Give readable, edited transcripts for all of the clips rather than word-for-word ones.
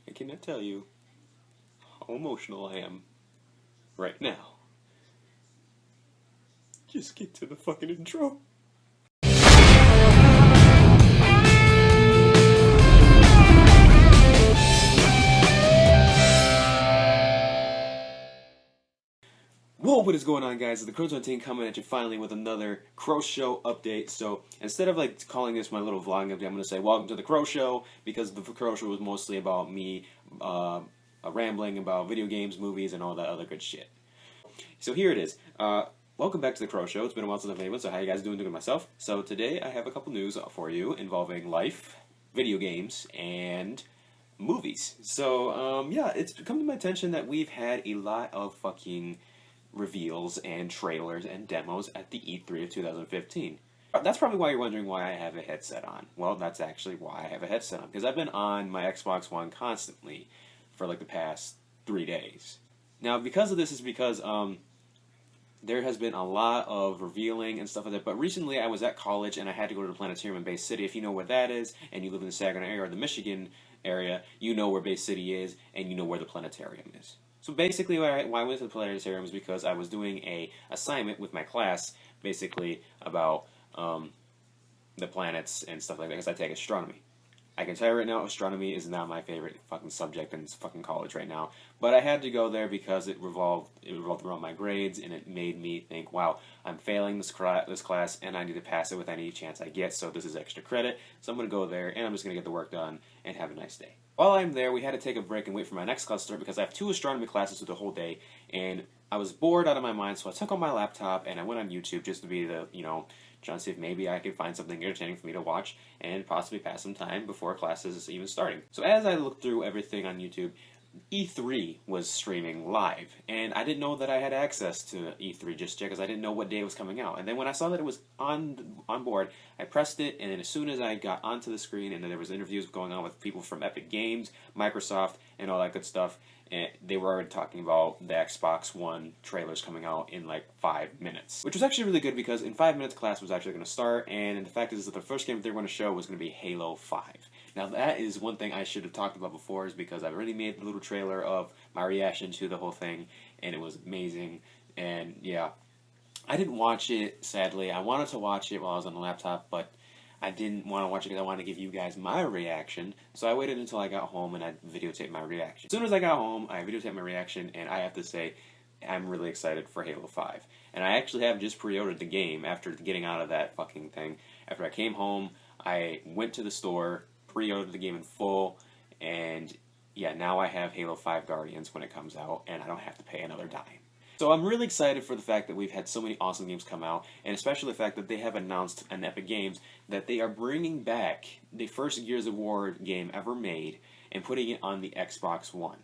I cannot tell you how emotional I am right now. Just get to the fucking intro. Whoa, what is going on, guys? It's the CrowShow team coming at you finally with another CrowShow update. So instead of like calling this my little vlogging update, I'm going to say welcome to the CrowShow, because the CrowShow was mostly about me rambling about video games, movies, and all that other good shit. So here it is. Welcome back to the CrowShow. It's been a while since I've made one, so how you guys doing myself? So today I have a couple news for you involving life, video games, and movies. So yeah, it's come to my attention that we've had a lot of fucking reveals and trailers and demos at the E3 of 2015. That's probably why you're wondering why I have a headset on. Well, that's actually why I have a headset on, because I've been on my Xbox One constantly for like the past 3 days. Now, because of this is because there has been a lot of revealing and stuff like that, but recently I was at college and I had to go to the planetarium in Bay City. If you know where that is, and you live in the Saginaw area or the Michigan area, you know where Bay City is, and you know where the planetarium is. So basically why I went to the planetarium is because I was doing a assignment with my class, basically about the planets and stuff like that, because I take astronomy. I can tell you right now, astronomy is not my favorite fucking subject in fucking college right now. But I had to go there because it revolved around my grades, and it made me think, wow, I'm failing this class, and I need to pass it with any chance I get, so this is extra credit. So I'm going to go there, and I'm just going to get the work done, and have a nice day. While I'm there, we had to take a break and wait for my next class to start, because I have 2 astronomy classes for the whole day, and I was bored out of my mind, so I took out my laptop, and I went on YouTube just to be the, trying to see if maybe I could find something entertaining for me to watch and possibly pass some time before classes is even starting. So as I looked through everything on YouTube, E3 was streaming live, and I didn't know that I had access to E3 just yet because I didn't know what day it was coming out. And then when I saw that it was on board, I pressed it, and then as soon as I got onto the screen and then there was interviews going on with people from Epic Games, Microsoft, and all that good stuff, and they were already talking about the Xbox One trailers coming out in like 5 minutes. Which was actually really good, because in 5 minutes class was actually going to start, and the fact is that the first game they were going to show was going to be Halo 5. Now that is one thing I should have talked about before, is because I already made the little trailer of my reaction to the whole thing, and it was amazing. And yeah, I didn't watch it, sadly. I wanted to watch it while I was on the laptop, but I didn't want to watch it because I wanted to give you guys my reaction. So I waited until I got home and I videotaped my reaction. As soon as I got home, I videotaped my reaction, and I have to say, I'm really excited for Halo 5. And I actually have just pre-ordered the game after getting out of that fucking thing. After I came home, I went to the store, pre-ordered the game in full, and yeah, now I have Halo 5 Guardians when it comes out, and I don't have to pay another dime. So I'm really excited for the fact that we've had so many awesome games come out, and especially the fact that they have announced on Epic Games that they are bringing back the first Gears of War game ever made and putting it on the Xbox One.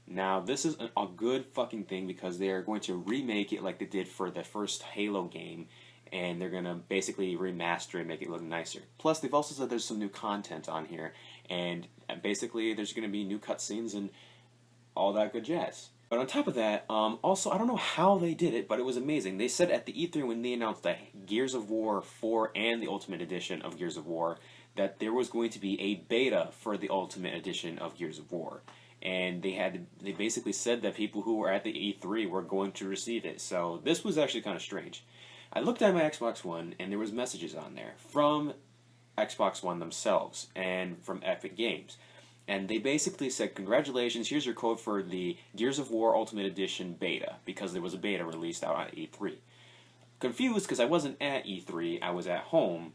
Now, this is a good fucking thing, because they are going to remake it like they did for the first Halo game, and they're going to basically remaster it and make it look nicer. Plus, they've also said there's some new content on here, and basically there's going to be new cutscenes and all that good jazz. But on top of that, also, I don't know how they did it, but it was amazing. They said at the E3 when they announced that Gears of War 4 and the Ultimate Edition of Gears of War, that there was going to be a beta for the Ultimate Edition of Gears of War. And they basically said that people who were at the E3 were going to receive it. So this was actually kind of strange. I looked at my Xbox One, and there was messages on there from Xbox One themselves and from Epic Games. And they basically said, congratulations, here's your code for the Gears of War Ultimate Edition beta, because there was a beta released out on E3. Confused, because I wasn't at E3, I was at home.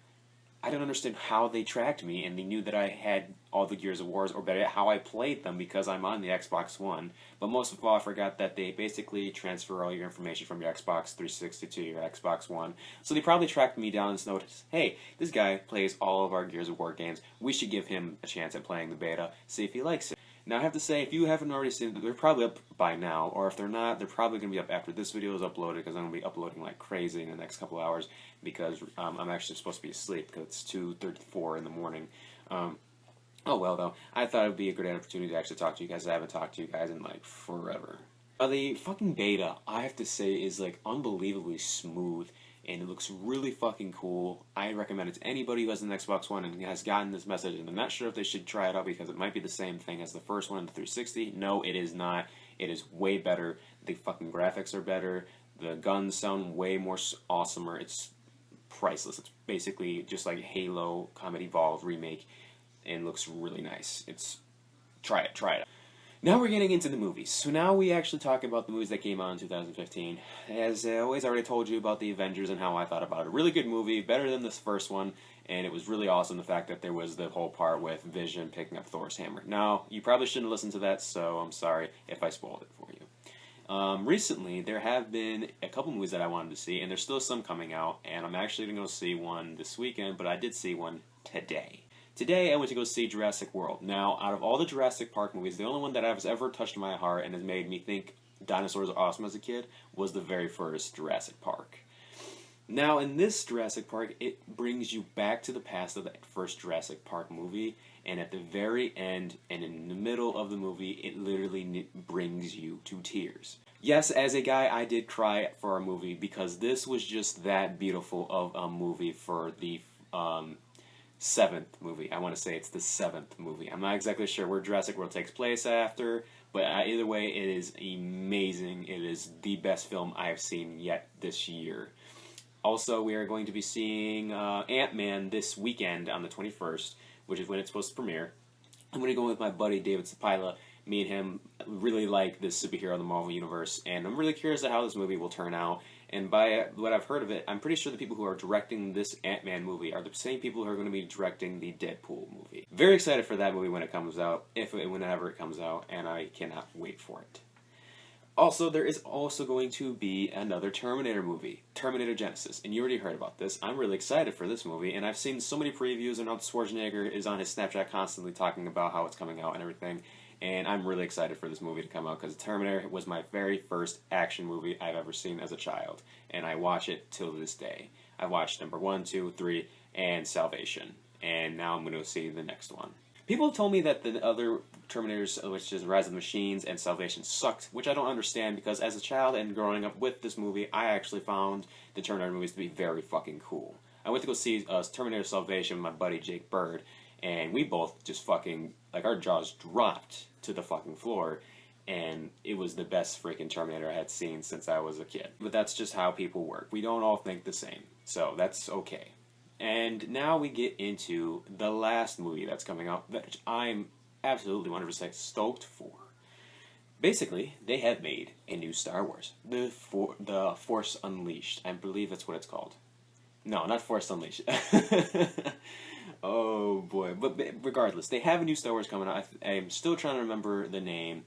I didn't understand how they tracked me, and they knew that I had all the Gears of Wars, or better yet, how I played them, because I'm on the Xbox One. But most of all, I forgot that they basically transfer all your information from your Xbox 360 to your Xbox One. So they probably tracked me down and noticed, hey, this guy plays all of our Gears of War games. We should give him a chance at playing the beta, see if he likes it. Now, I have to say, if you haven't already seen it, they're probably up by now, or if they're not, they're probably going to be up after this video is uploaded, because I'm going to be uploading like crazy in the next couple hours, because I'm actually supposed to be asleep, because it's 2:34 in the morning. Oh well, though, I thought it would be a great opportunity to actually talk to you guys. I haven't talked to you guys in like forever. The fucking beta, I have to say, is like unbelievably smooth and it looks really fucking cool. I recommend it to anybody who has an Xbox One and has gotten this message, and I'm not sure if they should try it out because it might be the same thing as the first one in the 360. No, it is not. It is way better. The fucking graphics are better. The guns sound way more awesomer. It's priceless. It's basically just like Halo Combat Evolved remake, and looks really nice. Try it. Now we're getting into the movies. So now we actually talk about the movies that came out in 2015. As always, I already told you about the Avengers and how I thought about it. A really good movie, better than this first one, and it was really awesome the fact that there was the whole part with Vision picking up Thor's hammer. Now, you probably shouldn't listen to that, so I'm sorry if I spoiled it for you. Recently, there have been a couple movies that I wanted to see, and there's still some coming out, and I'm actually going to go see one this weekend, but I did see one today. Today, I went to go see Jurassic World. Now, out of all the Jurassic Park movies, the only one that has ever touched my heart and has made me think dinosaurs are awesome as a kid was the very first Jurassic Park. Now, in this Jurassic Park, it brings you back to the past of that first Jurassic Park movie, and at the very end, and in the middle of the movie, it literally brings you to tears. Yes, as a guy, I did cry for a movie because this was just that beautiful of a movie for the seventh movie. I want to say it's the seventh movie. I'm not exactly sure where Jurassic World takes place after, but either way, it is amazing. It is the best film I have seen yet this year. Also, we are going to be seeing Ant-Man this weekend on the 21st, which is when it's supposed to premiere. I'm going to go with my buddy David Sapila. Me and him really like this superhero in the Marvel Universe, and I'm really curious at how this movie will turn out. And by what I've heard of it, I'm pretty sure the people who are directing this Ant-Man movie are the same people who are going to be directing the Deadpool movie. Very excited for that movie when it comes out, whenever it comes out, and I cannot wait for it. Also, there is also going to be another Terminator movie, Terminator Genesis, and you already heard about this. I'm really excited for this movie, and I've seen so many previews, and now Schwarzenegger is on his Snapchat constantly talking about how it's coming out and everything. And I'm really excited for this movie to come out because Terminator was my very first action movie I've ever seen as a child. And I watch it till this day. I watched number 1, 2, 3, and Salvation. And now I'm going to see the next one. People have told me that the other Terminators, which is Rise of the Machines and Salvation, sucked, which I don't understand because as a child and growing up with this movie, I actually found the Terminator movies to be very fucking cool. I went to go see Terminator Salvation with my buddy Jake Bird, and we both just fucking, like, our jaws dropped to the fucking floor, and it was the best freaking Terminator I had seen since I was a kid. But that's just how people work. We don't all think the same, so that's okay. And now we get into the last movie that's coming out, which I'm absolutely 100% stoked for. Basically, they have made a new Star Wars, the Force Unleashed. I believe that's what it's called. No, not Force Unleashed. Oh boy, but regardless, they have a new Star Wars coming out. I'm still trying to remember the name.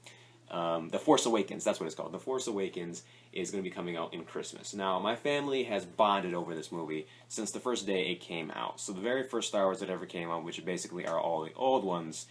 The Force Awakens, that's what it's called. The Force Awakens is going to be coming out in Christmas. Now, my family has bonded over this movie since the first day it came out. So the very first Star Wars that ever came out, which basically are all the old ones,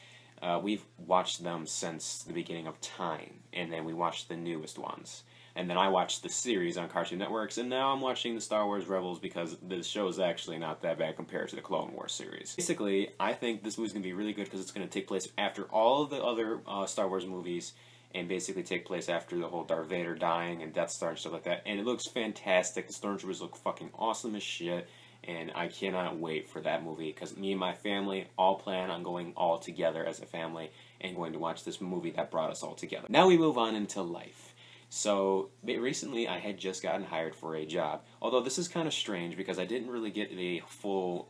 we've watched them since the beginning of time. And then we watched the newest ones. And then I watched the series on Cartoon Networks, and now I'm watching the Star Wars Rebels because the show is actually not that bad compared to the Clone Wars series. Basically, I think this movie's going to be really good because it's going to take place after all of the other Star Wars movies, and basically take place after the whole Darth Vader dying and Death Star and stuff like that. And it looks fantastic. The Stormtroopers look fucking awesome as shit, and I cannot wait for that movie because me and my family all plan on going all together as a family and going to watch this movie that brought us all together. Now we move on into life. So, recently I had just gotten hired for a job, although this is kind of strange because I didn't really get a full,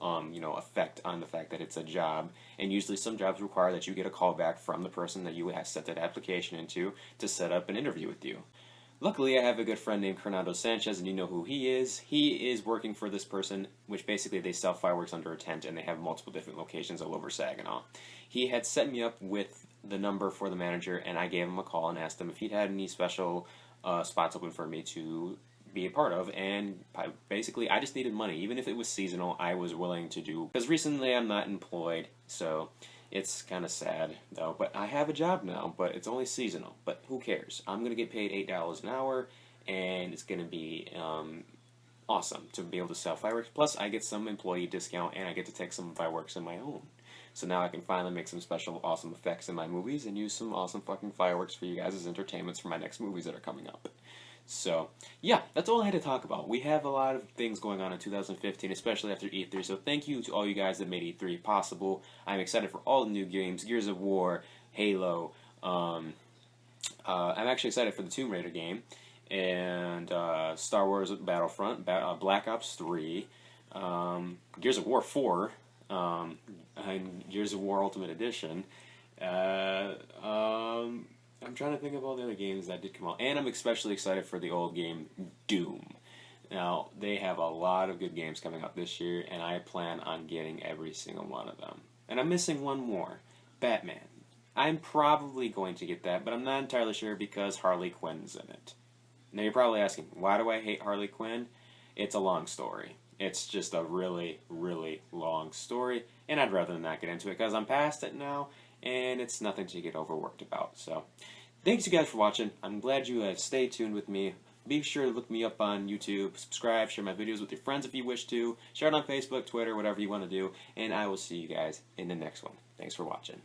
effect on the fact that it's a job, and usually some jobs require that you get a call back from the person that you have sent that application into to set up an interview with you. Luckily, I have a good friend named Fernando Sanchez, and you know who he is. He is working for this person, which basically they sell fireworks under a tent, and they have multiple different locations all over Saginaw. He had set me up with the number for the manager, and I gave him a call and asked him if he'd had any special spots open for me to be a part of, and basically I just needed money. Even if it was seasonal, I was willing to do, because recently I'm not employed, so it's kind of sad, though. But I have a job now, but it's only seasonal, but who cares? I'm going to get paid $8 an hour, and it's going to be awesome to be able to sell fireworks. Plus, I get some employee discount, and I get to take some fireworks of my own. So now I can finally make some special awesome effects in my movies and use some awesome fucking fireworks for you guys as entertainments for my next movies that are coming up. So, yeah, that's all I had to talk about. We have a lot of things going on in 2015, especially after E3. So, thank you to all you guys that made E3 possible. I'm excited for all the new games: Gears of War, Halo. I'm actually excited for the Tomb Raider game, and Star Wars Battlefront, Black Ops 3, Gears of War 4, and Gears of War Ultimate Edition. I'm trying to think of all the other games that did come out, and I'm especially excited for the old game Doom. Now, they have a lot of good games coming out this year, and I plan on getting every single one of them. And I'm missing one more, Batman. I'm probably going to get that, but I'm not entirely sure because Harley Quinn's in it. Now, you're probably asking, why do I hate Harley Quinn? It's a long story. It's just a really, really long story, and I'd rather not get into it because I'm past it now, and it's nothing to get overworked about. So, thanks you guys for watching. I'm glad you have stayed tuned with me. Be sure to look me up on YouTube, subscribe, share my videos with your friends if you wish to, share it on Facebook, Twitter, whatever you want to do, and I will see you guys in the next one. Thanks for watching.